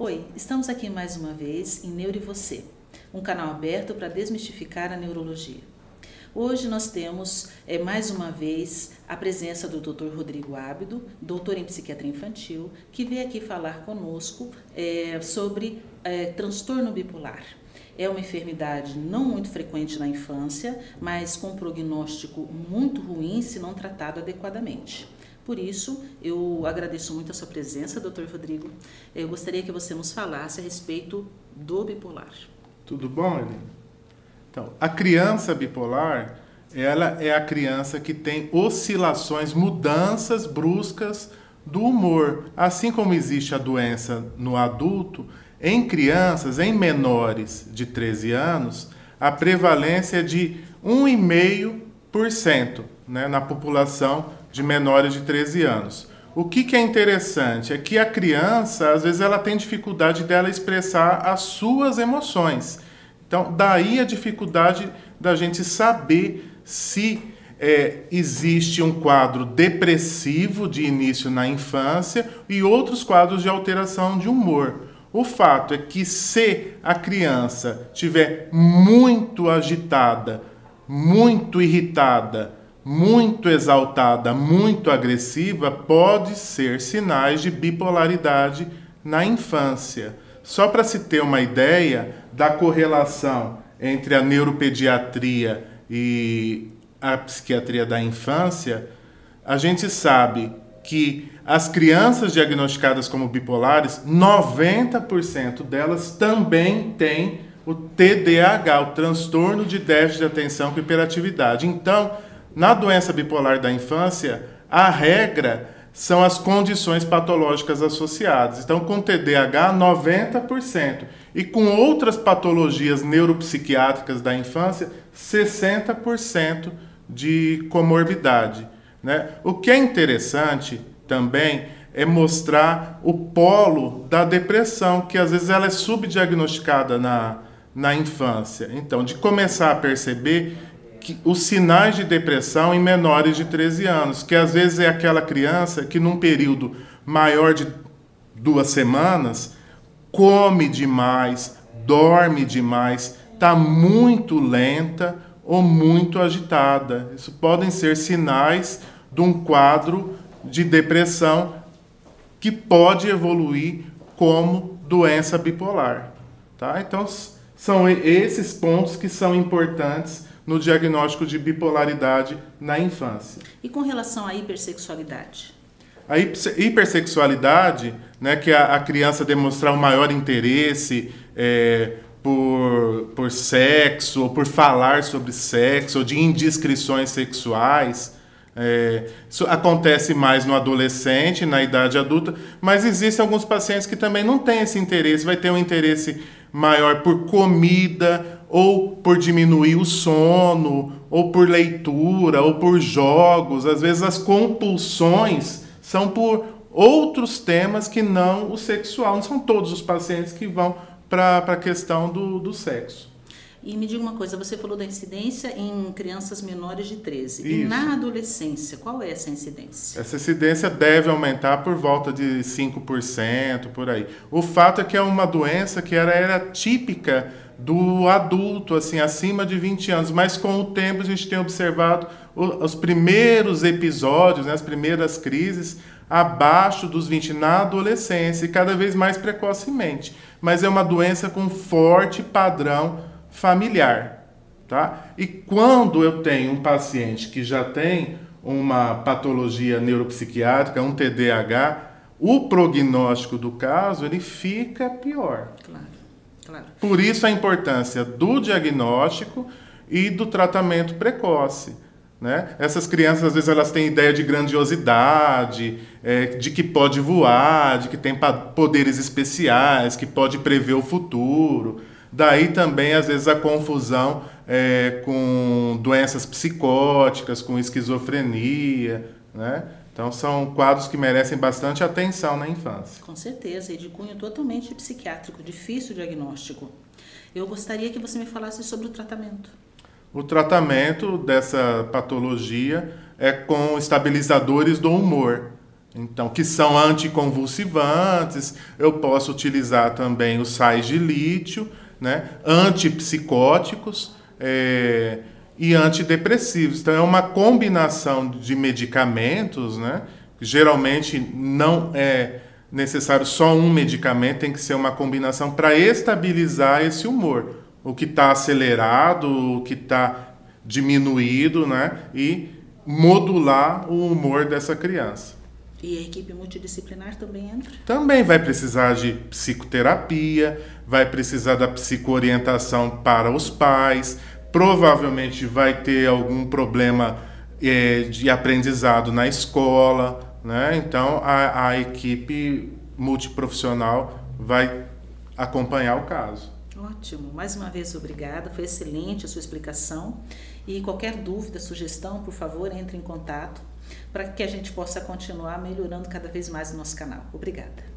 Oi, estamos aqui mais uma vez em Neuro e Você, um canal aberto para desmistificar a neurologia. Hoje nós temos mais uma vez a presença do Dr. Rodrigo Ábido, doutor em psiquiatria infantil, que veio aqui falar conosco sobre transtorno bipolar. É uma enfermidade não muito frequente na infância, mas com prognóstico muito ruim se não tratado adequadamente. Por isso, eu agradeço muito a sua presença, Dr. Rodrigo. Eu gostaria que você nos falasse a respeito do bipolar. Tudo bom, Eli? Então, a criança bipolar, ela é a criança que tem oscilações, mudanças bruscas do humor. Assim como existe a doença no adulto, em crianças, em menores de 13 anos, a prevalência é de 1,5%, né, na população de menores de 13 anos. O que é interessante é que a criança, às vezes, ela tem dificuldade dela expressar as suas emoções. Então, daí a dificuldade da gente saber se existe um quadro depressivo de início na infância e outros quadros de alteração de humor. O fato é que se a criança estiver muito agitada, muito irritada, muito exaltada, muito agressiva, pode ser sinais de bipolaridade na infância. Só para se ter uma ideia da correlação entre a neuropediatria e a psiquiatria da infância, a gente sabe que as crianças diagnosticadas como bipolares, 90% delas também têm o TDAH, o transtorno de déficit de atenção com hiperatividade. Então, na doença bipolar da infância, a regra são as condições patológicas associadas. Então, com TDAH, 90%. E com outras patologias neuropsiquiátricas da infância, 60% de comorbidade, né? O que é interessante também é mostrar o polo da depressão, que às vezes ela é subdiagnosticada na infância. Então, de começar a perceber que os sinais de depressão em menores de 13 anos, que às vezes é aquela criança que num período maior de 2 semanas come demais, dorme demais, está muito lenta ou muito agitada. Isso podem ser sinais de um quadro de depressão que pode evoluir como doença bipolar. Tá? Então, são esses pontos que são importantes no diagnóstico de bipolaridade na infância. E com relação à hipersexualidade? A hipersexualidade, né, que é a criança demonstrar um maior interesse por sexo, ou por falar sobre sexo, ou de indiscrições sexuais. Isso acontece mais no adolescente, na idade adulta, mas existem alguns pacientes que também não têm esse interesse, vai ter um interesse maior por comida, ou por diminuir o sono, ou por leitura, ou por jogos. Às vezes as compulsões são por outros temas que não o sexual. Não são todos os pacientes que vão para a questão do sexo. E me diga uma coisa, você falou da incidência em crianças menores de 13. Isso. E na adolescência, qual é essa incidência? Essa incidência deve aumentar por volta de 5%, por aí. O fato é que é uma doença que era típica do adulto, assim, acima de 20 anos. Mas com o tempo a gente tem observado os primeiros episódios, né, as primeiras crises, abaixo dos 20 na adolescência e cada vez mais precocemente. Mas é uma doença com forte padrão familiar, tá? E quando eu tenho um paciente que já tem uma patologia neuropsiquiátrica, um TDAH, o prognóstico do caso ele fica pior. Claro, claro. Por isso a importância do diagnóstico e do tratamento precoce, né? Essas crianças, às vezes, elas têm ideia de grandiosidade, de que pode voar, de que tem poderes especiais, que pode prever o futuro. Daí também, às vezes, a confusão com doenças psicóticas, com esquizofrenia, né? Então, são quadros que merecem bastante atenção na infância. Com certeza, e de cunho totalmente psiquiátrico, difícil diagnóstico. Eu gostaria que você me falasse sobre o tratamento. O tratamento dessa patologia é com estabilizadores do humor, Então, que são anticonvulsivantes, eu posso utilizar também os sais de lítio, né? Antipsicóticos e antidepressivos. Então, é uma combinação de medicamentos, né? Geralmente não é necessário só um medicamento, tem que ser uma combinação para estabilizar esse humor. O que está acelerado, o que está diminuído, né? E modular o humor dessa criança. E a equipe multidisciplinar também entra? Também vai precisar de psicoterapia, vai precisar da psicoorientação para os pais, provavelmente vai ter algum problema de aprendizado na escola, né? Então a equipe multiprofissional vai acompanhar o caso. Ótimo, mais uma vez obrigada, foi excelente a sua explicação e qualquer dúvida, sugestão, por favor, entre em contato para que a gente possa continuar melhorando cada vez mais o nosso canal. Obrigada.